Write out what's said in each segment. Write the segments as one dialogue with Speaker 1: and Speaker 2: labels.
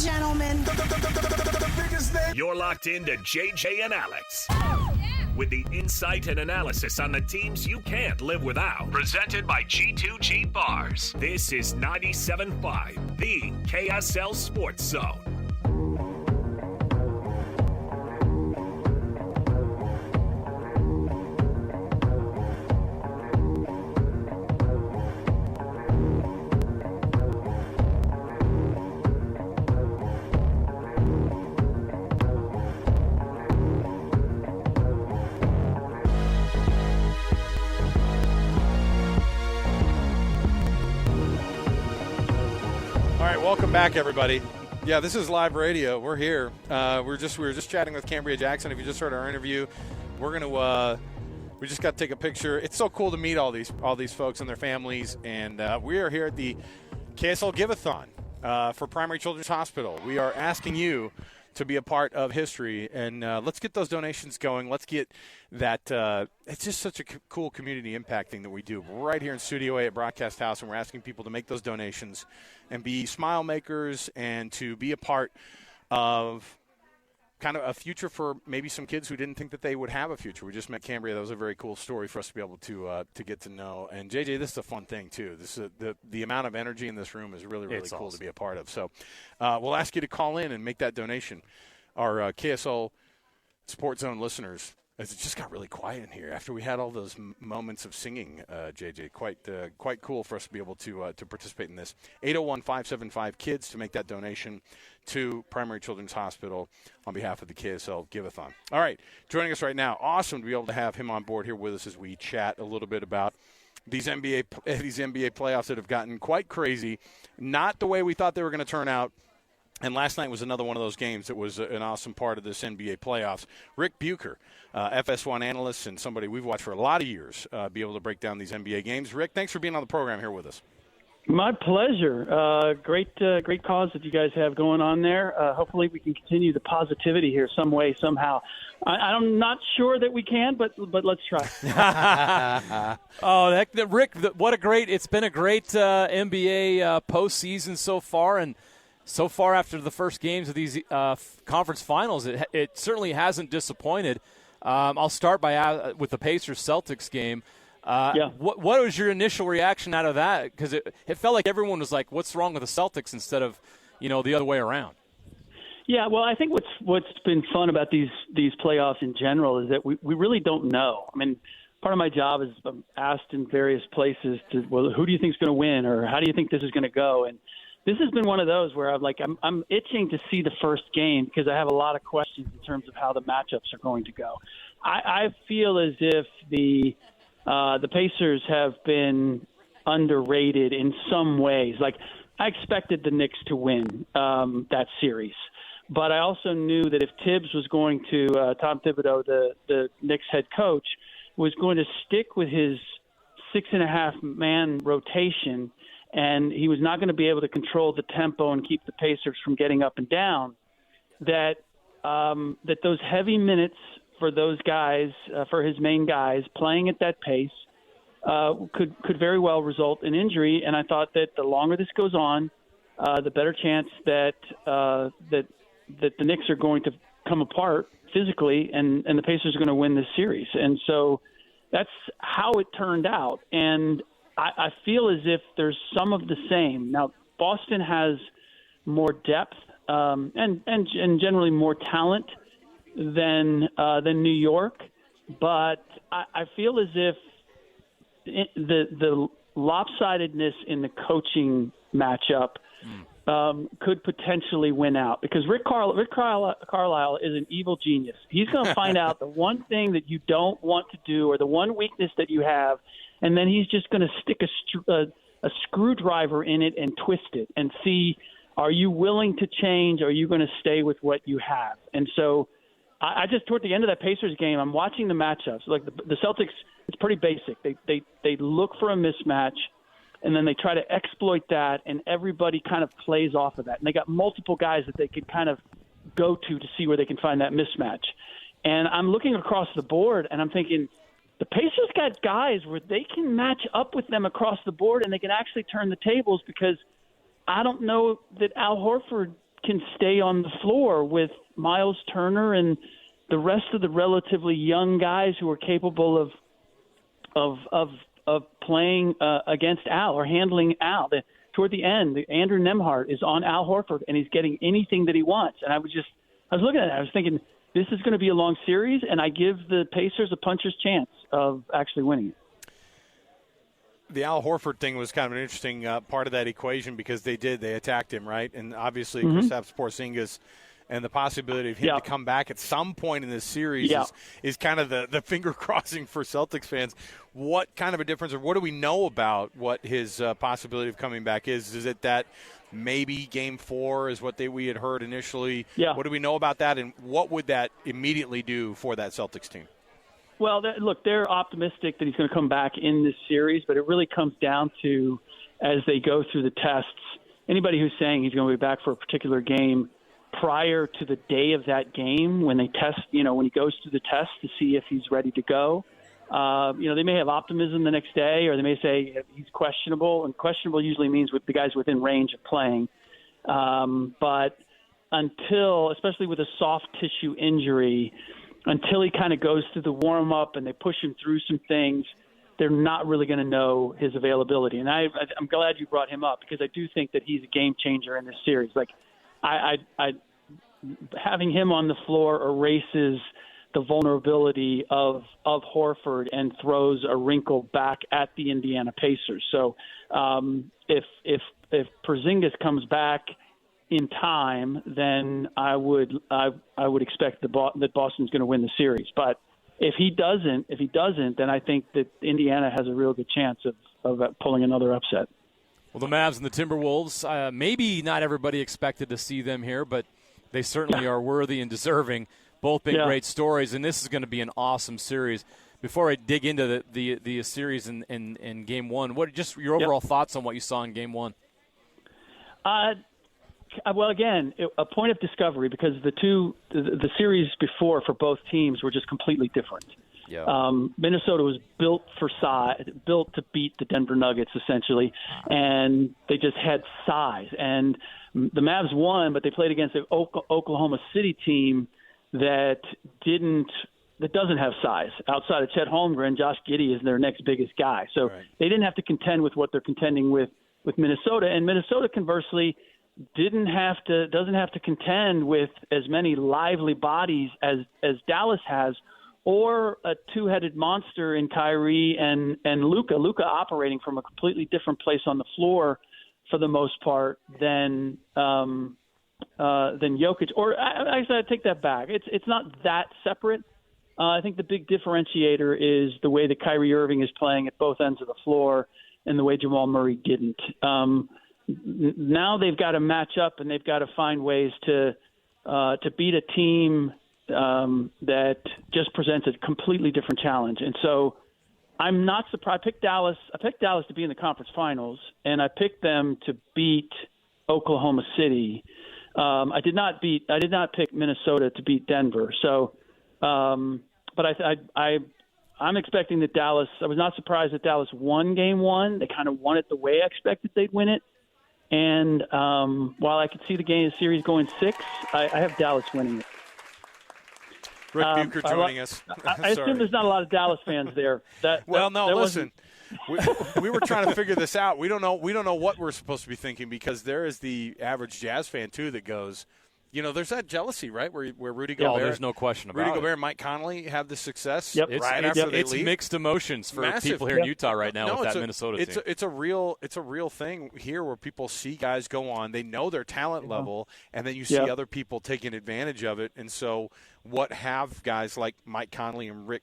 Speaker 1: gentlemen.
Speaker 2: You're locked into JJ and Alex. With the insight and analysis on the teams you can't live without. Presented by G2G Bars. This is 97.5, the KSL Sports Zone.
Speaker 3: Welcome back, everybody. Yeah, this is live radio. We're here. We were just chatting with Cambria Jackson. If you just heard our interview, we just got to take a picture. It's so cool to meet all these folks and their families. And we are here at the KSL Give-a-thon for Primary Children's Hospital. We are asking you to be a part of history, and let's get those donations going. Let's get that. It's just such a cool community impact thing that we do right here in Studio A at Broadcast House, and we're asking people to make those donations and be smile makers and to be a part of kind of a future for maybe some kids who didn't think that they would have a future. We just met Cambria. That was a very cool story for us to be able to get to know. And, JJ, this is a fun thing, too. This is the amount of energy in this room is really, really cool to be a part of. So we'll ask you to call in and make that donation. Our KSL Sports Zone listeners, as it just got really quiet in here after we had all those moments of singing, JJ. Quite cool for us to be able to participate in this. 801-575-KIDS to make that donation to Primary Children's Hospital on behalf of the KSL Give-a-thon. All right, joining us right now. Awesome to be able to have him on board here with us as we chat a little bit about these NBA playoffs that have gotten quite crazy. Not the way we thought they were going to turn out. And last night was another one of those games that was an awesome part of this NBA playoffs. Ric Bucher, FS1's analyst and somebody we've watched for a lot of years, be able to break down these NBA games. Rick, thanks for being on the program here with us.
Speaker 4: My pleasure. Great cause that you guys have going on there. Hopefully we can continue the positivity here some way, somehow. I'm not sure that we can, but let's try.
Speaker 5: Rick, it's been a great NBA postseason so far, and so far after the first games of these conference finals, it certainly hasn't disappointed. I'll start with the Pacers-Celtics game. What was your initial reaction out of that? Because it felt like everyone was like, what's wrong with the Celtics instead of, the other way around?
Speaker 4: Yeah, well, I think what's been fun about these playoffs in general is that we really don't know. I mean, part of my job is I'm asked in various places who do you think is going to win, or how do you think this is going to go? And this has been one of those where I'm itching to see the first game because I have a lot of questions in terms of how the matchups are going to go. I feel as if the Pacers have been underrated in some ways. Like, I expected the Knicks to win that series, but I also knew that if Tibbs was going to Tom Thibodeau, the Knicks head coach, was going to stick with his 6.5-man rotation, and he was not going to be able to control the tempo and keep the Pacers from getting up and down, that those heavy minutes for those guys, for his main guys, playing at that pace, could very well result in injury. And I thought that the longer this goes on, the better chance that the Knicks are going to come apart physically, and the Pacers are going to win this series. And so that's how it turned out. And I feel as if there's some of the same. Now, Boston has more depth and generally more talent than New York, but I feel as if the lopsidedness in the coaching matchup could potentially win out, because Rick Carlisle is an evil genius. He's going to find out the one thing that you don't want to do, or the one weakness that you have, and then he's just going to stick a screwdriver in it and twist it and see, are you willing to change? Or are you going to stay with what you have? And so I just, toward the end of that Pacers game, I'm watching the matchups. Like the Celtics, it's pretty basic. They look for a mismatch, and then they try to exploit that, and everybody kind of plays off of that. And they got multiple guys that they could kind of go to see where they can find that mismatch. And I'm looking across the board, and I'm thinking, the Pacers got guys where they can match up with them across the board, and they can actually turn the tables, because I don't know that Al Horford can stay on the floor with Miles Turner and the rest of the relatively young guys who are capable of playing against Al or handling Al. Toward the end, Andrew Nembhard is on Al Horford, and he's getting anything that he wants. And I was looking at it. I was thinking, this is going to be a long series, and I give the Pacers a puncher's chance of actually winning it.
Speaker 3: The Al Horford thing was kind of an interesting part of that equation because they attacked him, right? And obviously Kristaps Porzingis and the possibility of him to come back at some point in this series is kind of the finger crossing for Celtics fans. What kind of a difference, or what do we know about what his possibility of coming back is? Is it that maybe Game 4 is what we had heard initially?
Speaker 4: Yeah.
Speaker 3: What do we know about that, and what would that immediately do for that Celtics team?
Speaker 4: Well, look, they're optimistic that he's going to come back in this series, but it really comes down to, as they go through the tests, anybody who's saying he's going to be back for a particular game prior to the day of that game, when they test, when he goes through the test to see if he's ready to go, they may have optimism the next day, or they may say he's questionable, and questionable usually means with the guys within range of playing. But until, especially with a soft tissue injury, until he kind of goes through the warm-up and they push him through some things, they're not really going to know his availability. And I'm glad you brought him up, because I do think that he's a game changer in this series. Like, having him on the floor erases the vulnerability of Horford and throws a wrinkle back at the Indiana Pacers. So if Porzingis comes back in time, then I would expect that Boston's going to win the series. But if he doesn't, then I think that Indiana has a real good chance of pulling another upset.
Speaker 5: Well, the Mavs and the Timberwolves, maybe not everybody expected to see them here, but they certainly are worthy and deserving. Both been great stories, and this is going to be an awesome series. Before I dig into the series in Game 1, what just your overall thoughts on what you saw in Game 1?
Speaker 4: Well, again, a point of discovery, because the series before for both teams were just completely different. Yeah. Minnesota was built to beat the Denver Nuggets, essentially, and they just had size. And the Mavs won, but they played against an Oklahoma City team that doesn't have size. Outside of Chet Holmgren, Josh Giddey is their next biggest guy. So they didn't have to contend with what they're contending with Minnesota. And Minnesota, conversely, doesn't have to contend with as many lively bodies as Dallas has, or a two-headed monster in Kyrie and Luka. Luka operating from a completely different place on the floor for the most part than Jokic. Or actually, I take that back. It's not that separate. I think the big differentiator is the way that Kyrie Irving is playing at both ends of the floor and the way Jamal Murray didn't. Now they've got to match up, and they've got to find ways to beat a team that just presents a completely different challenge. And so I'm not surprised. I picked Dallas to be in the conference finals, and I picked them to beat Oklahoma City. I did not pick Minnesota to beat Denver. So, but I'm expecting that Dallas. I was not surprised that Dallas won Game 1. They kind of won it the way I expected they'd win it. And while I could see the series going 6, I have Dallas winning it.
Speaker 3: Ric Bucher joining us.
Speaker 4: I assume there's not a lot of Dallas fans there.
Speaker 3: Listen. We were trying to figure this out. We don't know what we're supposed to be thinking, because there is the average Jazz fan too that goes, there's that jealousy, right? Where Rudy Gobert,
Speaker 5: there's no question about it.
Speaker 3: Rudy Gobert and Mike Conley have the success
Speaker 4: Yep.
Speaker 3: right after they
Speaker 5: it's
Speaker 3: leave.
Speaker 5: Mixed emotions for people here in Utah right now with that Minnesota team.
Speaker 3: It's a real thing here where people see guys go on. They know their talent level, and then you see other people taking advantage of it. And so, what have guys like Mike Conley and Rudy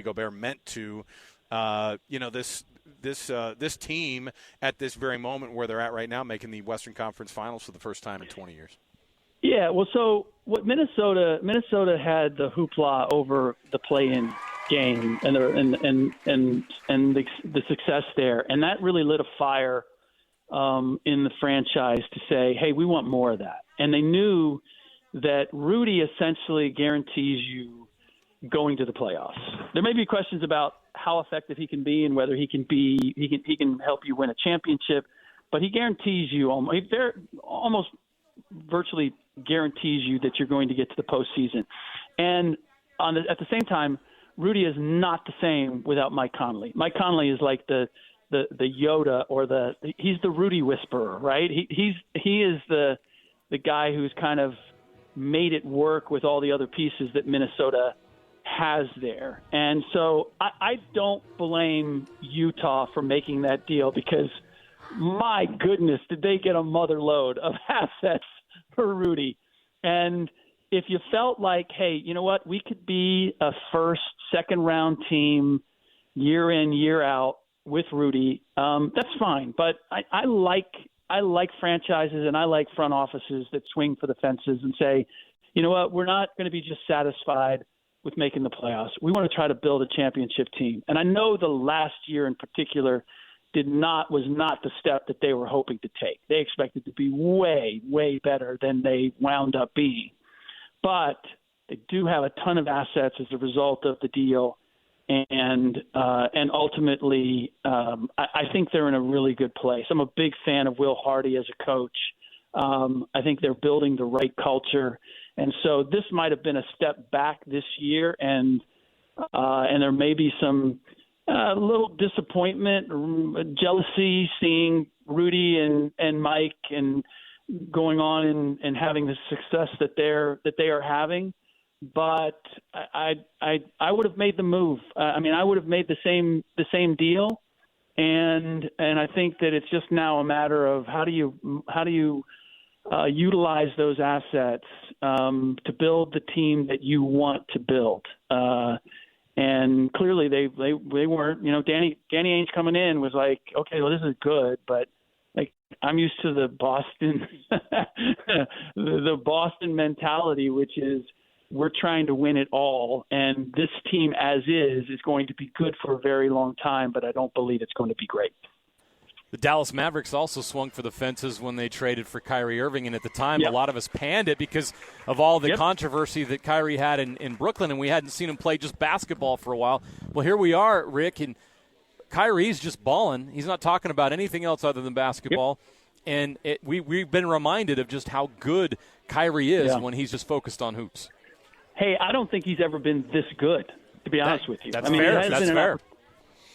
Speaker 3: Gobert meant to this team at this very moment where they're at right now, making the Western Conference Finals for the first time in 20 years?
Speaker 4: Yeah, well, so what Minnesota had the hoopla over the play-in game and the success there, and that really lit a fire in the franchise to say, hey, we want more of that. And they knew that Rudy essentially guarantees you going to the playoffs. There may be questions about how effective he can be and whether he can help you win a championship, but he guarantees you almost virtually guarantees you that you're going to get to the postseason. And at the same time, Rudy is not the same without Mike Conley. Mike Conley is like the Yoda, or he's the Rudy whisperer, right? He is the guy who's kind of made it work with all the other pieces that Minnesota has there. And so I don't blame Utah for making that deal, because my goodness, did they get a mother load of assets for Rudy. And if you felt like, hey, you know what, we could be a first, second round team year in, year out with Rudy, that's fine. But I like franchises, and I like front offices that swing for the fences and say, you know what, we're not going to be just satisfied with making the playoffs. We want to try to build a championship team. And I know the last year in particular was not the step that they were hoping to take. They expected to be way, way better than they wound up being. But they do have a ton of assets as a result of the deal. And ultimately, I think they're in a really good place. I'm a big fan of Will Hardy as a coach. I think they're building the right culture. And so this might have been a step back this year, and there may be some little disappointment, jealousy, seeing Rudy and Mike and going on and having the success that they are having. But I would have made the move. I would have made the same deal, and I think that it's just now a matter of how do you utilize those assets to build the team that you want to build. And clearly they weren't. Danny Ainge coming in was like, okay, well, this is good, but like I'm used to the Boston the Boston mentality, which is we're trying to win it all, and this team as is going to be good for a very long time, but I don't believe it's going to be great.
Speaker 5: The Dallas Mavericks also swung for the fences when they traded for Kyrie Irving, and at the time, a lot of us panned it because of all the controversy that Kyrie had in Brooklyn, and we hadn't seen him play just basketball for a while. Well, here we are, Rick, and Kyrie's just balling. He's not talking about anything else other than basketball, and we've been reminded of just how good Kyrie is when he's just focused on hoops.
Speaker 4: Hey, I don't think he's ever been this good, to be honest with you.
Speaker 5: That's fair. That's fair.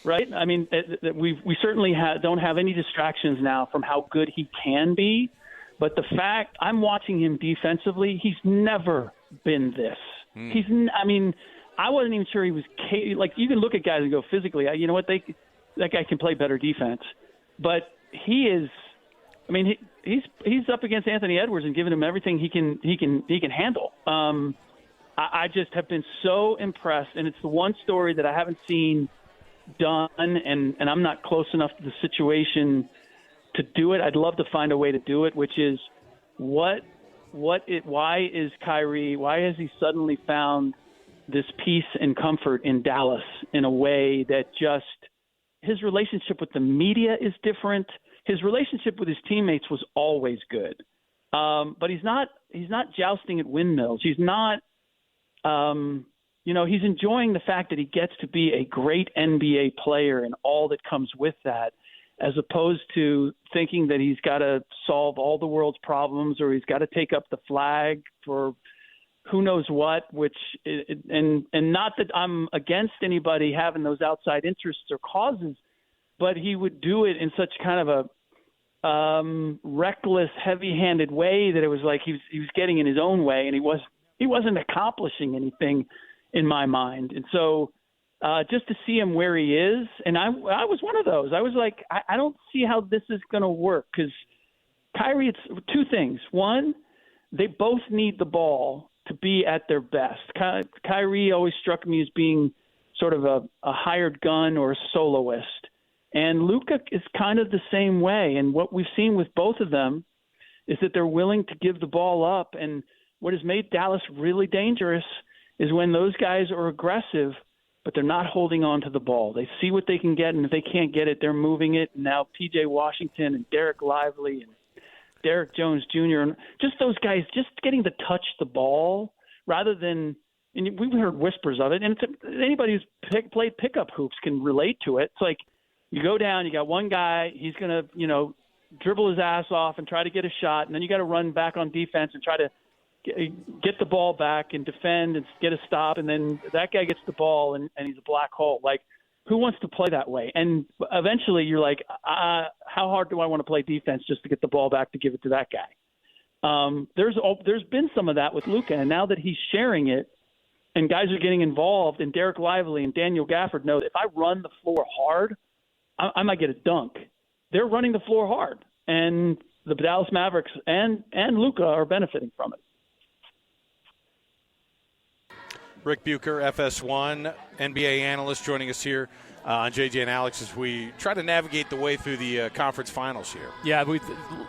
Speaker 4: Right? I mean, we certainly don't have any distractions now from how good he can be. But the fact I'm watching him defensively, he's never been this. I wasn't even sure he was like, you can look at guys and go physically, you know what, that guy can play better defense. But he is, he's up against Anthony Edwards and giving him everything he can handle. I just have been so impressed, and it's the one story that I haven't seen done, and I'm not close enough to the situation to do it. I'd love to find a way to do it, which is why is Kyrie, why has he suddenly found this peace and comfort in Dallas in a way that just his relationship with the media is different. His relationship with his teammates was always good. But he's not jousting at windmills. He's not, he's enjoying the fact that he gets to be a great NBA player and all that comes with that, as opposed to thinking that he's got to solve all the world's problems or he's got to take up the flag for who knows what, and not that I'm against anybody having those outside interests or causes, but he would do it in such kind of a reckless, heavy-handed way that it was like he was getting in his own way, and he wasn't accomplishing anything in my mind. And so just to see him where he is, and I was one of those. I was like, I don't see how this is going to work, because Kyrie, it's two things. One, they both need the ball to be at their best. Kyrie always struck me as being sort of a hired gun or a soloist. And Luka is kind of the same way. And what we've seen with both of them is that they're willing to give the ball up. And what has made Dallas really dangerous is when those guys are aggressive, but they're not holding on to the ball. They see what they can get, and if they can't get it, they're moving it. And now P.J. Washington and Derek Lively and Derek Jones Jr., and just those guys just getting to touch the ball rather than – and we've heard whispers of it, and anybody who's played pickup hoops can relate to it. It's like you go down, you got one guy, he's going to, dribble his ass off and try to get a shot, and then you got to run back on defense and try to get the ball back and defend and get a stop, and then that guy gets the ball and he's a black hole. Like, who wants to play that way? And eventually you're like, how hard do I want to play defense just to get the ball back to give it to that guy? There's been some of that with Luka, and now that he's sharing it and guys are getting involved, and Derek Lively and Daniel Gafford know that if I run the floor hard, I might get a dunk. They're running the floor hard, and the Dallas Mavericks and Luka are benefiting from it.
Speaker 3: Ric Bucher, FS1, NBA analyst, joining us here on JJ and Alex as we try to navigate the way through the conference finals here.
Speaker 5: Yeah, we're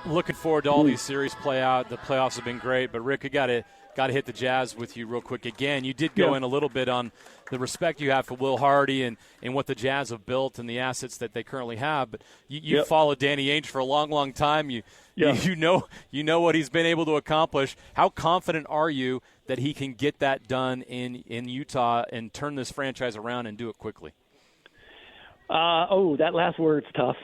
Speaker 5: looking forward to all these series play out. The playoffs have been great, but Rick, I got to hit the Jazz with you real quick again. You did go in a little bit on the respect you have for Will Hardy and what the Jazz have built and the assets that they currently have. But you followed Danny Ainge for a long, long time. You know what he's been able to accomplish. How confident are you that he can get that done in Utah and turn this franchise around and do it quickly?
Speaker 4: That last word's tough.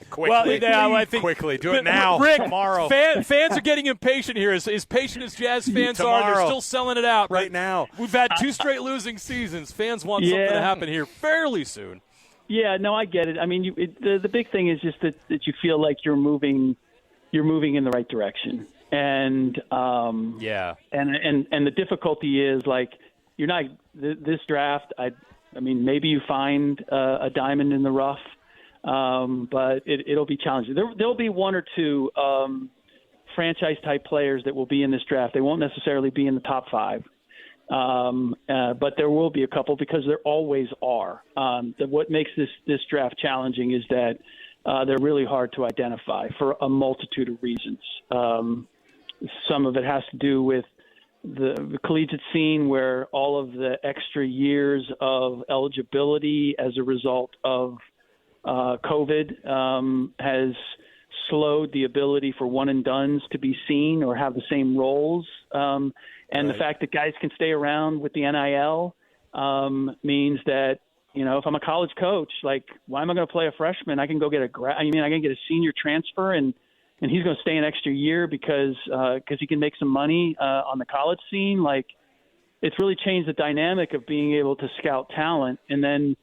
Speaker 3: Quickly.
Speaker 5: I think
Speaker 3: quickly. Do it now.
Speaker 5: Rick,
Speaker 3: tomorrow.
Speaker 5: Fans are getting impatient here. As patient as Jazz fans
Speaker 3: tomorrow.
Speaker 5: are, they're still selling it out
Speaker 3: right now.
Speaker 5: We've had 2 straight losing seasons. Fans want something to happen here fairly soon.
Speaker 4: Yeah, no, I get it. I mean, the big thing is just that you feel like you're moving in the right direction, and and the difficulty is like you're not this draft. I mean, maybe you find a diamond in the rough, but it'll be challenging. There'll be 1 or 2 franchise type players that will be in this draft. They won't necessarily be in the top 5. But there will be a couple because there always are. What makes this draft challenging is that they're really hard to identify for a multitude of reasons. Some of it has to do with the collegiate scene, where all of the extra years of eligibility as a result of COVID has slowed the ability for one and dones to be seen or have the same roles. And the fact that guys can stay around with the NIL means that, if I'm a college coach, like, why am I going to play a freshman? I can go get I can get a senior transfer and he's going to stay an extra year because he can make some money on the college scene. Like, it's really changed the dynamic of being able to scout talent. And then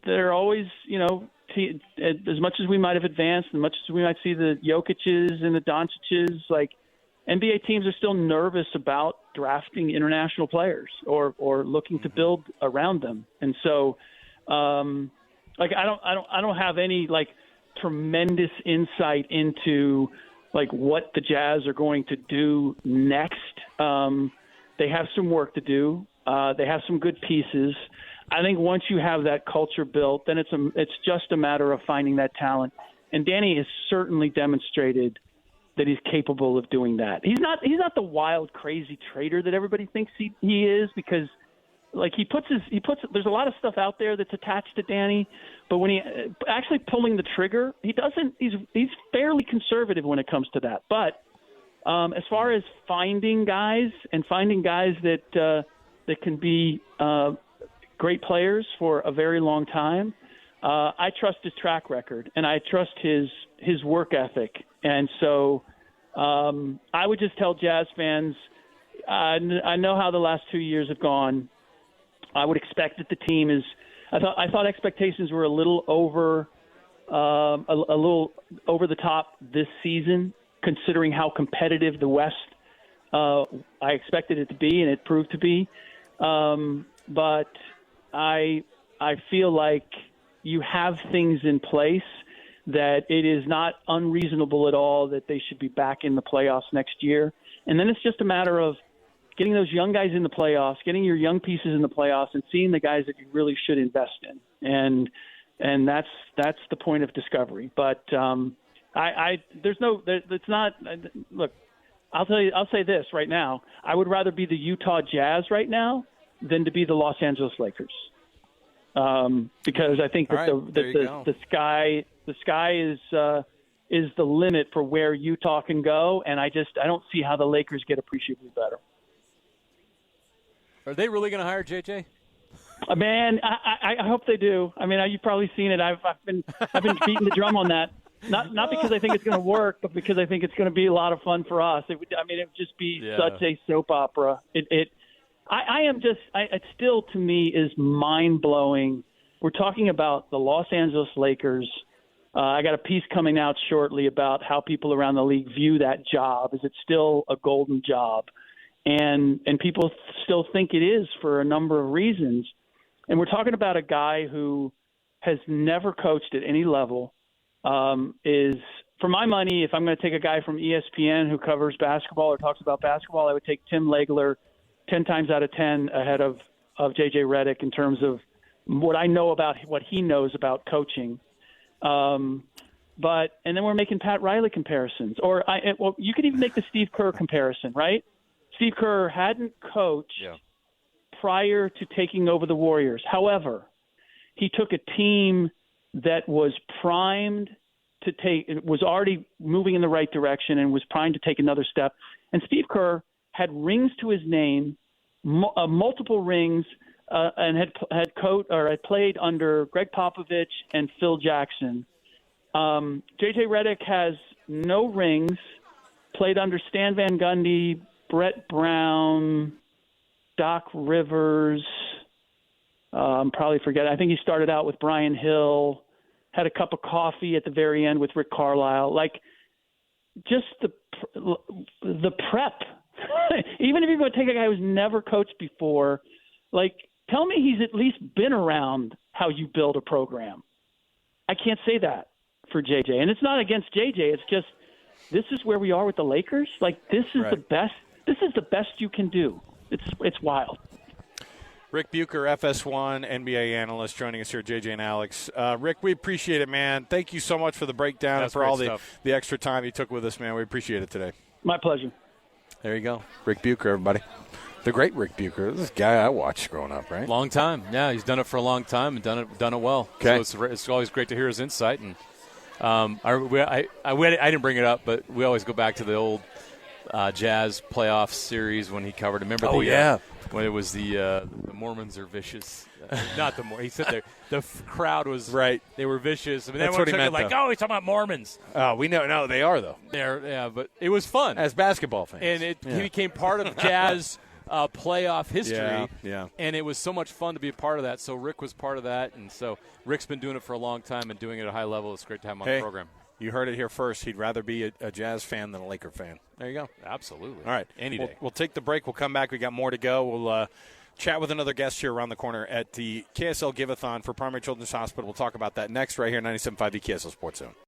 Speaker 4: there are always, as much as we might have advanced, as much as we might see the Jokic's and the Doncic's, like, NBA teams are still nervous about drafting international players or looking to build around them. And so, I don't have any tremendous insight into what the Jazz are going to do next. They have some work to do. They have some good pieces. I think once you have that culture built, then it's just a matter of finding that talent. And Danny has certainly demonstrated that he's capable of doing that. He's not the wild, crazy trader that everybody thinks he is, because there's a lot of stuff out there that's attached to Danny, but when he actually pulling the trigger, he's fairly conservative when it comes to that. But as far as finding guys that can be great players for a very long time, I trust his track record and I trust his work ethic. And so I would just tell Jazz fans, I know how the last 2 years have gone. I would expect that the team is. I thought expectations were a little over the top this season, considering how competitive the West I expected it to be, and it proved to be. But I feel like you have things in place that it is not unreasonable at all that they should be back in the playoffs next year. And then it's just a matter of getting those young guys in the playoffs, getting your young pieces in the playoffs, and seeing the guys that you really should invest in. And that's the point of discovery. But look, I'll say this right now. I would rather be the Utah Jazz right now than to be the Los Angeles Lakers. Because I think that the sky is the limit for where Utah can go, and I don't see how the Lakers get appreciably better.
Speaker 5: Are they really going to hire JJ?
Speaker 4: Man, I hope they do. I mean, you've probably seen it. I've been beating the drum on that. Not because I think it's going to work, but because I think it's going to be a lot of fun for us. It would just be such a soap opera. It still, to me, is mind-blowing. We're talking about the Los Angeles Lakers. I got a piece coming out shortly about how people around the league view that job. Is it still a golden job? And people still think it is for a number of reasons. And we're talking about a guy who has never coached at any level. Is, for my money, if I'm going to take a guy from ESPN who covers basketball or talks about basketball, I would take Tim Legler 10 times out of 10 ahead of J.J. Redick in terms of what I know about what he knows about coaching. And then we're making Pat Riley comparisons. You could even make the Steve Kerr comparison, right? Steve Kerr hadn't coached prior to taking over the Warriors. However, he took a team that was primed to was already moving in the right direction and was primed to take another step. And Steve Kerr had rings to his name, multiple rings, and had played under Greg Popovich and Phil Jackson. J.J. Redick has no rings, played under Stan Van Gundy, Brett Brown, Doc Rivers. I'm probably forgetting. I think he started out with Brian Hill, had a cup of coffee at the very end with Rick Carlisle. Like, just the prep. Even if you're going to take a guy who's never coached before, like, tell me he's at least been around how you build a program. I can't say that for JJ. And it's not against JJ. It's just, this is where we are with the Lakers. Like, this is the best. This is the best you can do. It's wild.
Speaker 3: Ric Bucher, FS1, NBA analyst, joining us here, JJ and Alex. Rick, we appreciate it, man. Thank you so much for the breakdown and for all the extra time you took with us, man. We appreciate it today.
Speaker 4: My pleasure.
Speaker 3: There you go. Ric Bucher, everybody. The great Ric Bucher. This guy I watched growing up, right?
Speaker 5: Long time. Yeah, he's done it for a long time and done it well.
Speaker 3: Okay.
Speaker 5: So it's always great to hear his insight. And I didn't bring it up, but we always go back to the old Jazz playoff series when he covered. Remember? When it was the Mormons are vicious. Not the Mormons. He said the crowd was
Speaker 3: right.
Speaker 5: They were vicious. I mean,
Speaker 3: that's what he meant.
Speaker 5: Like, oh, he's talking about Mormons.
Speaker 3: We know. No, they are though.
Speaker 5: But it was fun
Speaker 3: as basketball fans,
Speaker 5: and he became part of Jazz playoff history.
Speaker 3: Yeah.
Speaker 5: And it was so much fun to be a part of that. So Rick was part of that, and so Rick's been doing it for a long time and doing it at a high level. It's great to have him on the program.
Speaker 3: You heard it here first. He'd rather be a Jazz fan than a Laker fan. There you go.
Speaker 5: Absolutely.
Speaker 3: All right.
Speaker 5: Any day.
Speaker 3: We'll take the break. We'll come back. We got more to go. We'll chat with another guest here around the corner at the KSL Give-A-thon for Primary Children's Hospital. We'll talk about that next right here, 97.5 KSL Sports Zone.